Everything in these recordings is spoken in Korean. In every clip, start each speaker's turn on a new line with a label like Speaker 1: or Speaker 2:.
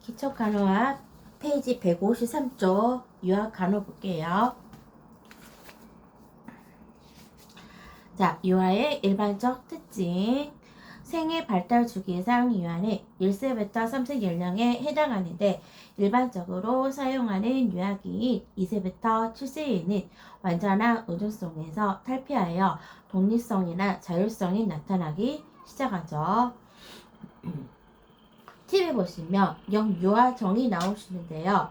Speaker 1: 기초 간호학 페이지 153쪽 유아 간호 볼게요. 자, 유아의 일반적 특징. 생애 발달 주기상 유아는 1세부터 3세 연령에 해당하는데 일반적으로 사용하는 유아기인 2세부터 7세에는 완전한 의존성에서 탈피하여 독립성이나 자율성이 나타나기 시작하죠. 팁에 보시면 영유아 정이 나오시는데요.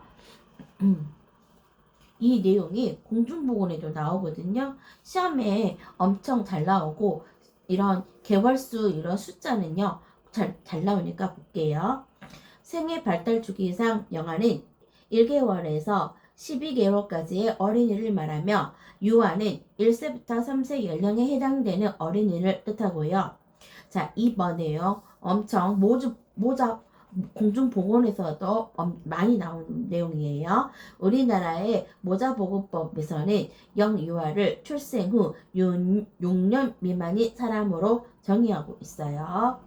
Speaker 1: 이 내용이 공중보건에도 나오거든요. 시험에 엄청 잘 나오고 이런 개월수 이런 숫자는요 잘 나오니까 볼게요. 생애 발달 주기상 영아는 1개월에서 12개월까지의 어린이를 말하며 유아는 1세부터 3세 연령에 해당되는 어린이를 뜻하고요. 자, 이번에요. 엄청 모자 공중보건에서도 많이 나오는 내용이에요. 우리나라의 모자보건법에서는 영유아를 출생 후 6년 미만인 사람으로 정의하고 있어요.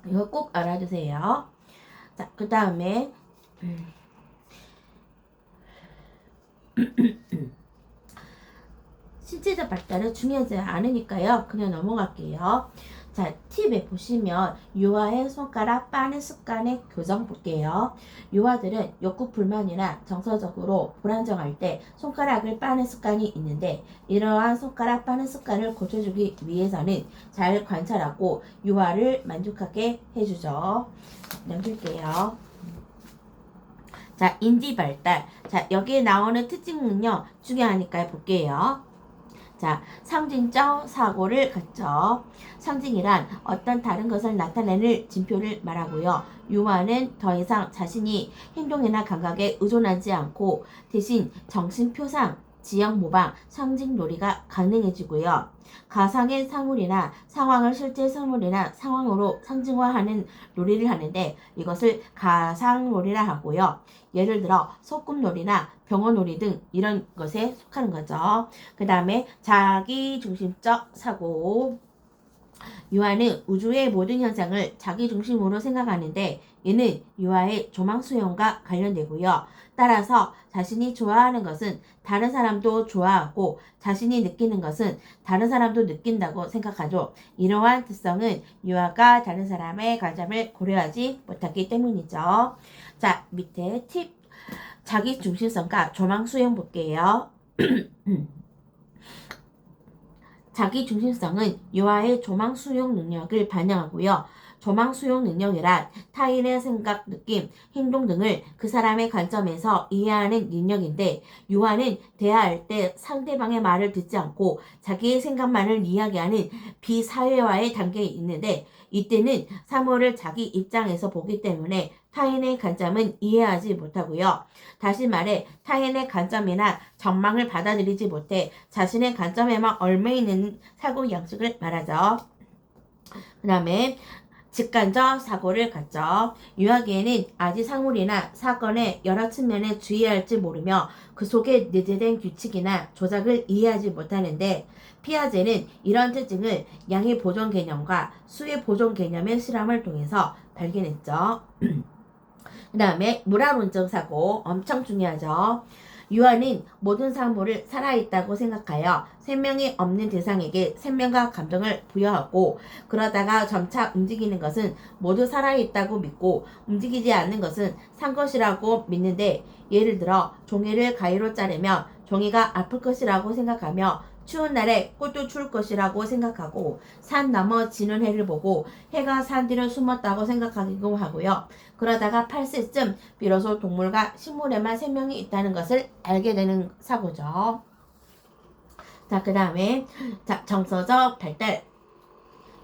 Speaker 1: 이거 꼭 알아두세요. 자, 그 다음에 신체적 발달은 중요하지 않으니까요. 그냥 넘어갈게요. 자, 팁에 보시면 유아의 손가락 빠는 습관의 교정 볼게요. 유아들은 욕구 불만이나 정서적으로 불안정할 때 손가락을 빠는 습관이 있는데 이러한 손가락 빠는 습관을 고쳐주기 위해서는 잘 관찰하고 유아를 만족하게 해주죠. 넘길게요. 자, 인지 발달. 자, 여기에 나오는 특징은요, 중요하니까 볼게요. 자, 상징적 사고를 갖죠. 상징이란 어떤 다른 것을 나타내는 징표를 말하고요. 유아는 더 이상 자신이 행동이나 감각에 의존하지 않고 대신 정신표상, 지형 모방, 상징 놀이가 가능해지고요. 가상의 사물이나 상황을 실제 사물이나 상황으로 상징화하는 놀이를 하는데 이것을 가상놀이라 하고요. 예를 들어 소꿉놀이나 병원놀이 등 이런 것에 속하는 거죠. 그 다음에 자기중심적 사고. 유아는 우주의 모든 현상을 자기중심으로 생각하는데 이는 유아의 조망수용과 관련되고요. 따라서 자신이 좋아하는 것은 다른 사람도 좋아하고 자신이 느끼는 것은 다른 사람도 느낀다고 생각하죠. 이러한 특성은 유아가 다른 사람의 관점을 고려하지 못하기 때문이죠. 자, 밑에 팁. 자기중심성과 조망수용 볼게요. 자기중심성은 유아의 조망수용 능력을 반영하고요. 조망수용 능력이란 타인의 생각, 느낌, 행동 등을 그 사람의 관점에서 이해하는 능력인데 유아는 대화할 때 상대방의 말을 듣지 않고 자기의 생각만을 이야기하는 비사회화의 단계에 있는데 이때는 사물을 자기 입장에서 보기 때문에 타인의 관점은 이해하지 못하고요. 다시 말해 타인의 관점이나 전망을 받아들이지 못해 자신의 관점에만 얽매이는 사고 양식을 말하죠. 그 다음에 직관적 사고를 갖죠. 유아기에는 아직 사물이나 사건의 여러 측면에 주의할지 모르며 그 속에 내재된 규칙이나 조작을 이해하지 못하는데 피아제는 이런 특징을 양의 보존 개념과 수의 보존 개념의 실험을 통해서 발견했죠. 그 다음에 물화론적 사고 엄청 중요하죠. 유아는 모든 사물을 살아있다고 생각하여 생명이 없는 대상에게 생명과 감정을 부여하고 그러다가 점차 움직이는 것은 모두 살아있다고 믿고 움직이지 않는 것은 산 것이라고 믿는데 예를 들어 종이를 가위로 자르면 종이가 아플 것이라고 생각하며 추운 날에 꽃도 추울 것이라고 생각하고 산 넘어 지는 해를 보고 해가 산 뒤로 숨었다고 생각하기도 하고요. 그러다가 8세쯤 비로소 동물과 식물에만 생명이 있다는 것을 알게 되는 사고죠. 자, 그 다음에 정서적 발달.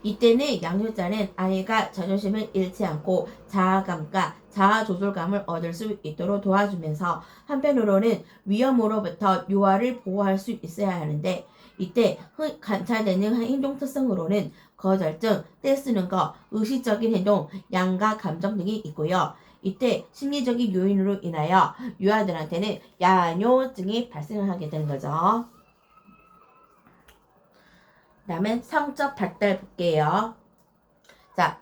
Speaker 1: 이때는 양육자는 아이가 자존심을 잃지 않고 자아감과 자아조절감을 얻을 수 있도록 도와주면서 한편으로는 위험으로부터 유아를 보호할 수 있어야 하는데 이때 관찰되는 행동 특성으로는 거절증, 떼쓰는 것, 의식적인 행동, 양가 감정 등이 있고요. 이때 심리적인 요인으로 인하여 유아들한테는 야뇨증이 발생하게 되는 거죠. 그 다음에 성적 발달 볼게요. 자,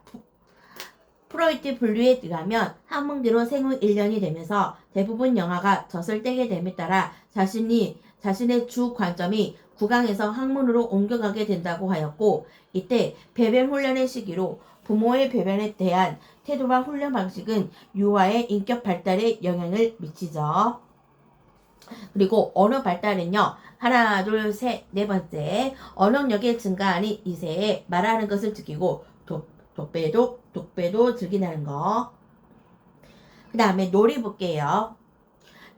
Speaker 1: 프로이트 분류에 들어가면 학문기로 생후 1년이 되면서 대부분 영아가 젖을 떼게 됨에 따라 자신의 주 관점이 구강에서 학문으로 옮겨가게 된다고 하였고, 이때 배변 훈련의 시기로 부모의 배변에 대한 태도와 훈련 방식은 유아의 인격 발달에 영향을 미치죠. 그리고 언어 발달은요. 하나, 둘, 셋, 네 번째. 언어력이 증가하는 2세에 말하는 것을 즐기고 독배도 즐긴다는 거. 그 다음에 놀이 볼게요.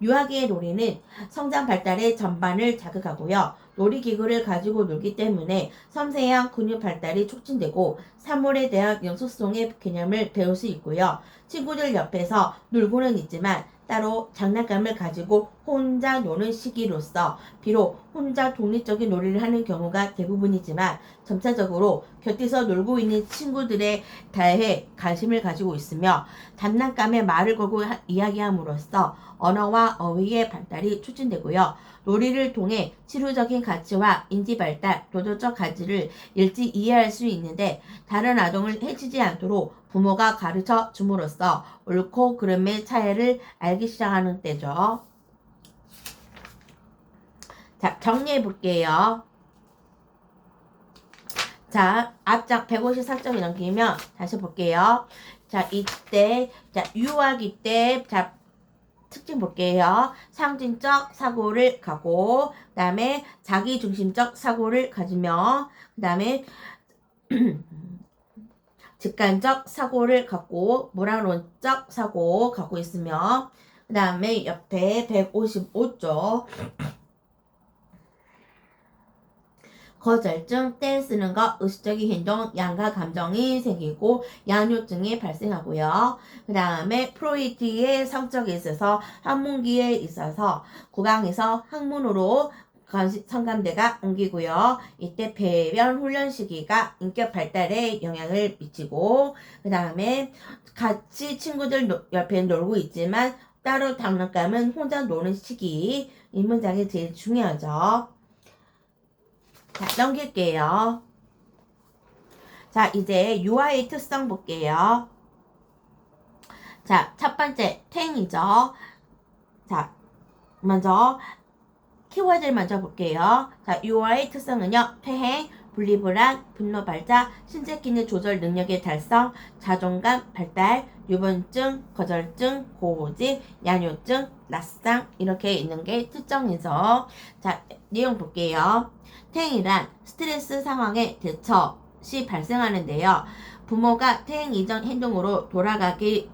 Speaker 1: 유아기의 놀이는 성장 발달의 전반을 자극하고요. 놀이기구를 가지고 놀기 때문에 섬세한 근육 발달이 촉진되고 사물에 대한 연속성의 개념을 배울 수 있고요. 친구들 옆에서 놀고는 있지만 따로 장난감을 가지고 혼자 노는 시기로서 비록 혼자 독립적인 놀이를 하는 경우가 대부분이지만 점차적으로 곁에서 놀고 있는 친구들에 대해 관심을 가지고 있으며 장난감에 말을 걸고 이야기함으로써 언어와 어휘의 발달이 촉진되고요. 놀이를 통해 치료적인 가치와 인지 발달, 도덕적 가치를 일찍 이해할 수 있는데 다른 아동을 해치지 않도록 부모가 가르쳐 줌으로써 옳고 그름의 차이를 알기 시작하는 때죠. 자, 정리해 볼게요. 자, 앞장 154쪽이 넘기면 다시 볼게요. 자, 이때, 자, 유아기 때, 자, 특징 볼게요. 상징적 사고를 갖고, 그 다음에 자기중심적 사고를 가지며, 그 다음에 직관적 사고를 갖고, 물화론적 사고 갖고 있으며, 그 다음에 옆에 155쪽. 거절증, 떼쓰는 것, 의식적인 행동, 양가 감정이 생기고 양요증이 발생하고요. 그 다음에 프로이트의 성적에 있어서 학문기에 있어서 구강에서 학문으로 성감대가 옮기고요. 이때 배변 훈련 시기가 인격 발달에 영향을 미치고 그 다음에 같이 친구들 옆에 놀고 있지만 따로 장난감은 혼자 노는 시기. 이 문장이 제일 중요하죠. 자, 넘길게요. 자, 이제 유아의 특성 볼게요. 자, 첫 번째, 탱이죠. 자, 먼저, 키워드를 먼저 볼게요. 자, 유아의 특성은요, 퇴행, 분리불안, 분노 발작, 신체 기능 조절 능력의 달성, 자존감 발달, 유분증, 거절증, 고집, 양요증, 낯상 이렇게 있는 게 특징이죠. 자, 내용 볼게요. 퇴행이란 스트레스 상황에 대처 시 발생하는데요. 부모가 퇴행 이전 행동으로 돌아가기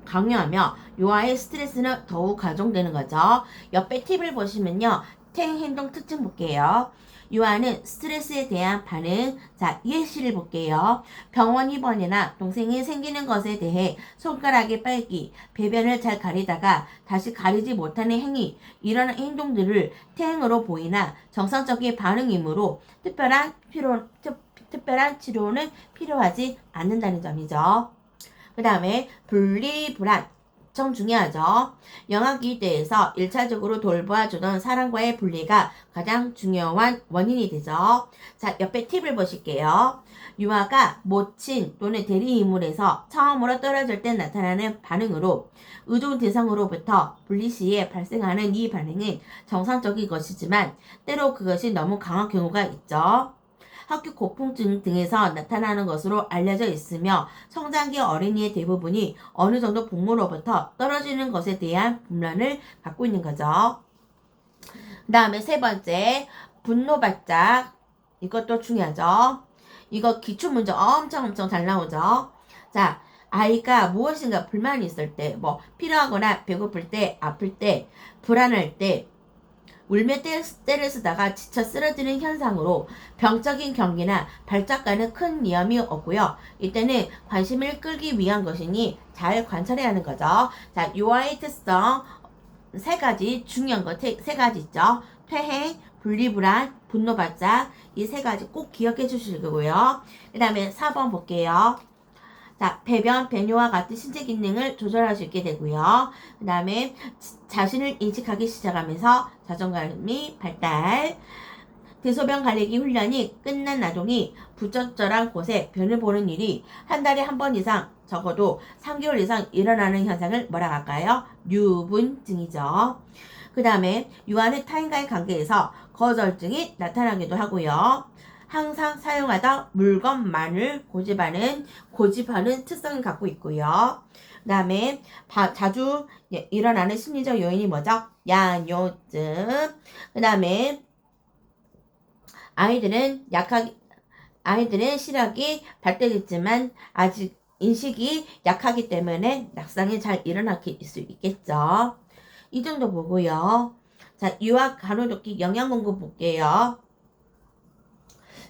Speaker 1: 강요하며 유아의 스트레스는 더욱 가중되는 거죠. 옆에 팁을 보시면요. 퇴행 행동 특징 볼게요. 유아는 스트레스에 대한 반응. 자, 예시를 볼게요. 병원 입원이나 동생이 생기는 것에 대해 손가락에 빨기, 배변을 잘 가리다가 다시 가리지 못하는 행위, 이런 행동들을 퇴행으로 보이나 정상적인 반응이므로 특별한 치료는 필요하지 않는다는 점이죠. 그 다음에 분리불안. 엄청 중요하죠. 영아기 때에서 1차적으로 돌봐주던 사람과의 분리가 가장 중요한 원인이 되죠. 자, 옆에 팁을 보실게요. 유아가 모친 또는 대리 인물에서 처음으로 떨어질 때 나타나는 반응으로 의존 대상으로부터 분리 시에 발생하는 이 반응은 정상적인 것이지만 때로 그것이 너무 강한 경우가 있죠. 학교 고풍증 등에서 나타나는 것으로 알려져 있으며 성장기 어린이의 대부분이 어느 정도 부모로부터 떨어지는 것에 대한 불만을 갖고 있는 거죠. 그 다음에 세 번째, 분노 발작. 이것도 중요하죠. 이거 기출문제 엄청 잘 나오죠. 자, 아이가 무엇인가 불만이 있을 때, 필요하거나 배고플 때, 아플 때, 불안할 때, 울며 떼를 쓰다가 지쳐 쓰러지는 현상으로 병적인 경기나 발작과는 큰 위험이 없고요. 이때는 관심을 끌기 위한 것이니 잘 관찰해야 하는 거죠. 자, 유아의 특성 세 가지 중요한 거 세 가지 있죠. 퇴행, 분리불안, 분노 발작 이 세 가지 꼭 기억해 주실 거고요. 그 다음에 4번 볼게요. 자, 배변, 배뇨와 같은 신체 기능을 조절할 수 있게 되고요. 그 다음에 자신을 인식하기 시작하면서 자존감이 발달. 대소변 가리기 훈련이 끝난 아동이 부적절한 곳에 변을 보는 일이 한 달에 한 번 이상 적어도 3개월 이상 일어나는 현상을 뭐라 할까요? 유분증이죠. 그 다음에 유아는 타인과의 관계에서 거절증이 나타나기도 하고요. 항상 사용하던 물건만을 고집하는 특성을 갖고 있고요. 그 다음에 자주 일어나는 심리적 요인이 뭐죠? 야뇨증. 그 다음에 아이들은 시력이 발달했지만 아직 인식이 약하기 때문에 낙상이 잘 일어날 수 있겠죠. 이 정도 보고요. 자, 유아 간호조기 영양 공급 볼게요.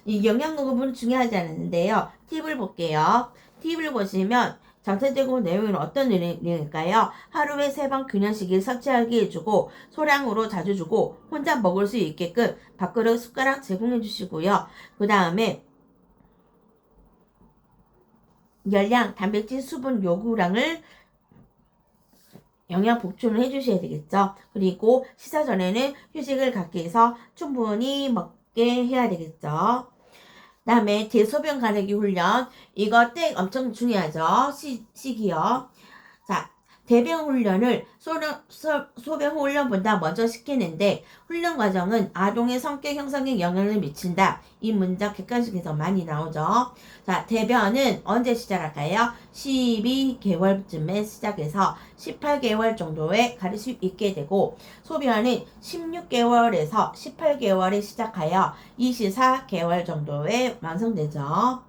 Speaker 1: 이 영양 공급은 중요하지 않은데요. 팁을 볼게요. 팁을 보시면 전체적으로 내용은 어떤 내용일까요? 하루에 3번 균형식을 섭취하게 해주고 소량으로 자주 주고 혼자 먹을 수 있게끔 밥그릇 숟가락 제공해 주시고요. 그 다음에 열량, 단백질, 수분 요구량을 영양 복충을 해주셔야 되겠죠. 그리고 식사 전에는 휴식을 갖게 해서 충분히 먹게 해야 되겠죠. 그 다음에 대소변 가리기 훈련. 이거 땡 엄청 중요하죠. 시기요. 자, 대변 훈련을 소변 훈련보다 먼저 시키는데 훈련 과정은 아동의 성격 형성에 영향을 미친다. 이 문장 객관식에서 많이 나오죠. 자, 대변은 언제 시작할까요? 12개월쯤에 시작해서 18개월 정도에 가릴 수 있게 되고 소변은 16개월에서 18개월에 시작하여 24개월 정도에 완성되죠.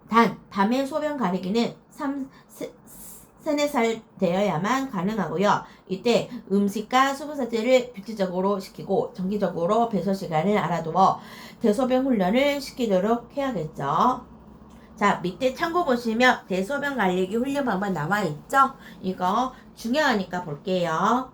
Speaker 1: 단, 밤에 소변 가리기는 3, 4살 되어야만 가능하고요. 이때 음식과 수분섭취를 규칙적으로 시키고 정기적으로 배설 시간을 알아두어 대소변 훈련을 시키도록 해야겠죠. 자, 밑에 참고 보시면 대소변 가리기 훈련 방법 나와 있죠? 이거 중요하니까 볼게요.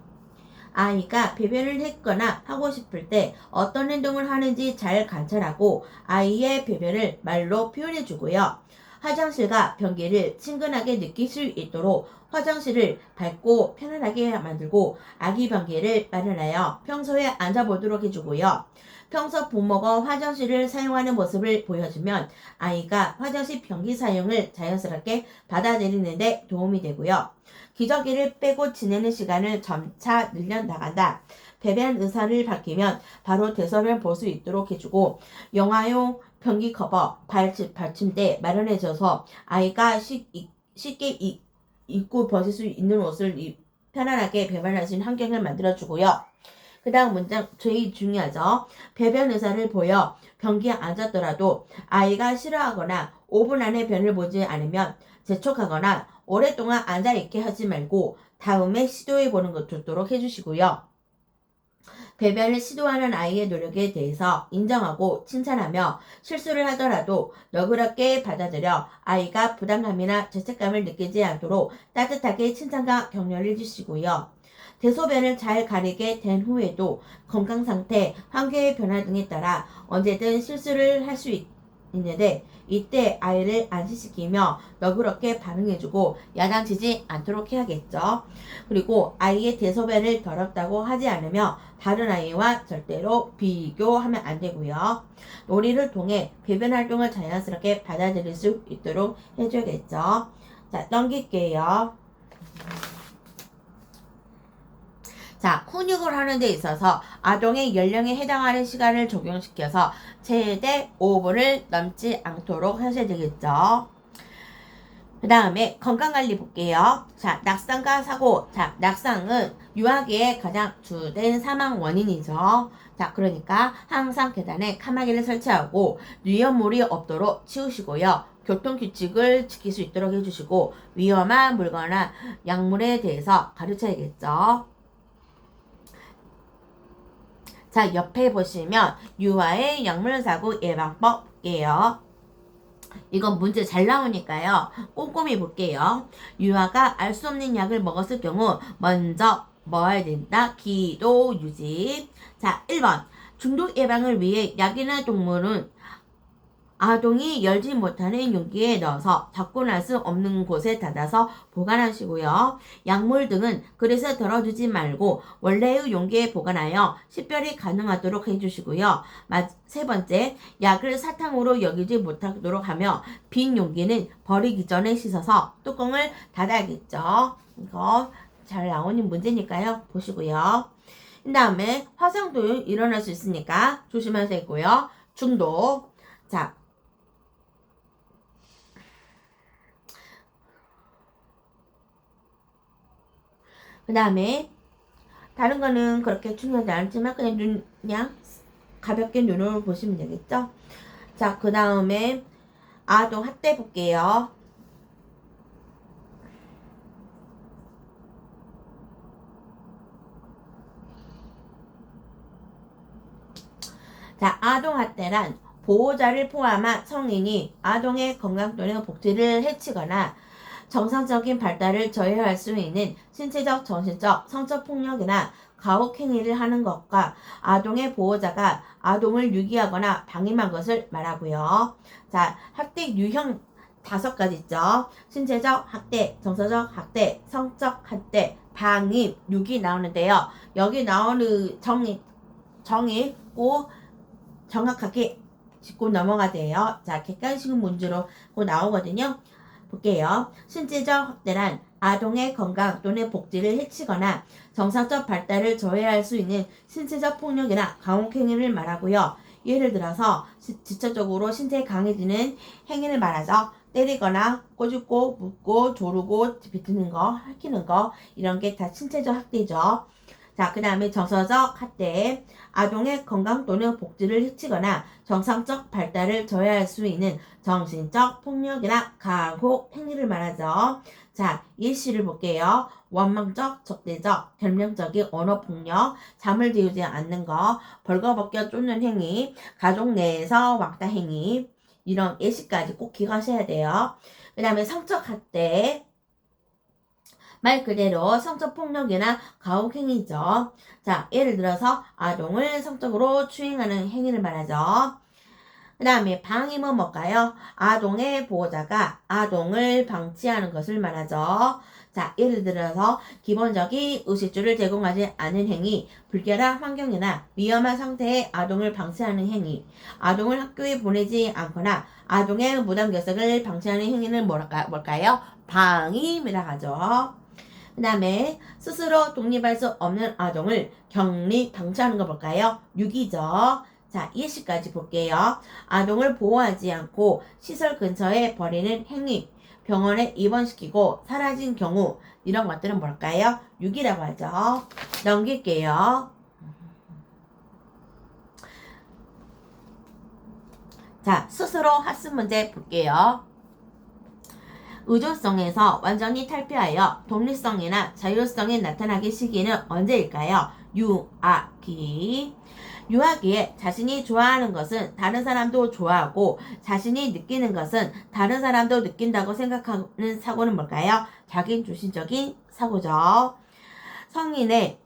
Speaker 1: 아이가 배변을 했거나 하고 싶을 때 어떤 행동을 하는지 잘 관찰하고 아이의 배변을 말로 표현해 주고요. 화장실과 변기를 친근하게 느낄 수 있도록 화장실을 밝고 편안하게 만들고 아기 변기를 마련하여 평소에 앉아보도록 해주고요. 평소 부모가 화장실을 사용하는 모습을 보여주면 아이가 화장실 변기 사용을 자연스럽게 받아들이는 데 도움이 되고요. 기저귀를 빼고 지내는 시간을 점차 늘려나간다. 배변 의사를 밝히면 바로 대소변 볼 수 있도록 해주고 영화용 변기 커버, 받침대 마련해줘서 아이가 쉽게 입고 벗을 수 있는 옷을 편안하게 배변할 수 있는 환경을 만들어주고요. 그 다음 문장 제일 중요하죠. 배변 의사를 보여 변기에 앉았더라도 아이가 싫어하거나 5분 안에 변을 보지 않으면 재촉하거나 오랫동안 앉아있게 하지 말고 다음에 시도해보는 것 좋도록 해주시고요. 배변을 시도하는 아이의 노력에 대해서 인정하고 칭찬하며 실수를 하더라도 너그럽게 받아들여 아이가 부담감이나 죄책감을 느끼지 않도록 따뜻하게 칭찬과 격려를 해주시고요. 대소변을 잘 가리게 된 후에도 건강상태, 환경의 변화 등에 따라 언제든 실수를 할 수 있는데 이때 아이를 안심시키며 너그럽게 반응해주고 야단치지 않도록 해야겠죠. 그리고 아이의 대소변을 더럽다고 하지 않으며 다른 아이와 절대로 비교하면 안 되고요. 놀이를 통해 배변 활동을 자연스럽게 받아들일 수 있도록 해줘야겠죠. 자, 넘길게요. 자, 훈육을 하는 데 있어서 아동의 연령에 해당하는 시간을 적용시켜서 최대 5분을 넘지 않도록 하셔야 되겠죠. 그 다음에 건강관리 볼게요. 자, 낙상과 사고. 자, 낙상은 유아기의 가장 주된 사망 원인이죠. 자, 그러니까 항상 계단에 칸막이를 설치하고 위험물이 없도록 치우시고요. 교통규칙을 지킬 수 있도록 해주시고 위험한 물건이나 약물에 대해서 가르쳐야겠죠. 자, 옆에 보시면 유아의 약물사고 예방법 볼게요. 이건 문제 잘 나오니까요. 꼼꼼히 볼게요. 유아가 알 수 없는 약을 먹었을 경우 먼저 뭐 해야 된다? 기도 유지. 자, 1번 중독 예방을 위해 약이나 동물은 아동이 열지 못하는 용기에 넣어서 닫고 날 수 없는 곳에 닫아서 보관하시고요. 약물 등은 그릇에 덜어두지 말고 원래의 용기에 보관하여 식별이 가능하도록 해주시고요. 세 번째, 약을 사탕으로 여기지 못하도록 하며 빈 용기는 버리기 전에 씻어서 뚜껑을 닫아야겠죠. 이거 잘 나오는 문제니까요. 보시고요. 그 다음에 화상도 일어날 수 있으니까 조심하셔야 되고요. 중독. 자, 그 다음에 다른 거는 그렇게 중요하지 않지만 그냥 가볍게 눈으로 보시면 되겠죠. 자, 그 다음에 아동 학대 볼게요. 자, 아동 학대란 보호자를 포함한 성인이 아동의 건강 또는 복지를 해치거나 정상적인 발달을 저해할 수 있는 신체적, 정신적, 성적 폭력이나 가혹 행위를 하는 것과 아동의 보호자가 아동을 유기하거나 방임한 것을 말하고요. 자, 학대 유형 5가지 있죠. 신체적 학대, 정서적 학대, 성적 학대, 방임, 유기 나오는데요. 여기 나오는 정의 꼭 정확하게 짚고 넘어가야 돼요. 자, 객관식 문제로 곧 나오거든요. 볼게요. 신체적 학대란 아동의 건강 또는 복지를 해치거나 정상적 발달을 저해할 수 있는 신체적 폭력이나 강혹행위를 말하고요. 예를 들어서 지적적으로 신체에 강해지는 행위를 말하죠. 때리거나 꼬집고 묶고 조르고 비트는 거, 핥히는 거 이런 게 다 신체적 학대죠. 자, 그 다음에 정서적 학대. 아동의 건강 또는 복지를 해치거나 정상적 발달을 저해할 수 있는 정신적 폭력이나 가혹 행위를 말하죠. 자, 예시를 볼게요. 원망적, 적대적, 결명적인 언어폭력, 잠을 재우지 않는 거, 벌거벗겨 쫓는 행위, 가족 내에서 왕따 행위, 이런 예시까지 꼭 기억하셔야 돼요. 그 다음에 성적 학대. 말 그대로 성적 폭력이나 가혹행위죠. 자, 예를 들어서 아동을 성적으로 추행하는 행위를 말하죠. 그 다음에 방임은 뭘까요? 아동의 보호자가 아동을 방치하는 것을 말하죠. 자, 예를 들어서 기본적인 의식주를 제공하지 않은 행위, 불결한 환경이나 위험한 상태의 아동을 방치하는 행위, 아동을 학교에 보내지 않거나 아동의 무단결석을 방치하는 행위는 뭘까요? 방임이라 하죠. 그 다음에 스스로 독립할 수 없는 아동을 격리 방치하는 거 볼까요? 유기죠. 자, 예시까지 볼게요. 아동을 보호하지 않고 시설 근처에 버리는 행위, 병원에 입원시키고 사라진 경우 이런 것들은 뭘까요? 유기라고 하죠. 넘길게요. 자, 스스로 학습 문제 볼게요. 의존성에서 완전히 탈피하여 독립성이나 자율성이 나타나기 시기는 언제일까요? 유아기. 유아기에 자신이 좋아하는 것은 다른 사람도 좋아하고 자신이 느끼는 것은 다른 사람도 느낀다고 생각하는 사고는 뭘까요? 자기중심적인 사고죠.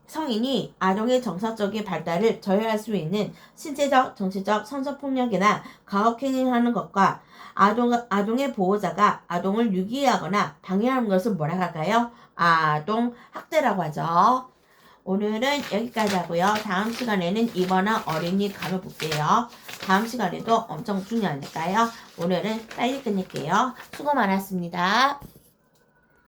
Speaker 1: 성인이 아동의 정서적인 발달을 저해할 수 있는 신체적, 정신적 성적폭력이나 가혹행위를 하는 것과 아동의 보호자가 아동을 유기하거나 방해하는 것을 뭐라 할까요? 아동 학대라고 하죠. 오늘은 여기까지 하고요. 다음 시간에는 입원한 어린이 간호 볼게요. 다음 시간에도 엄청 중요하니까요. 오늘은 빨리 끝낼게요. 수고 많았습니다.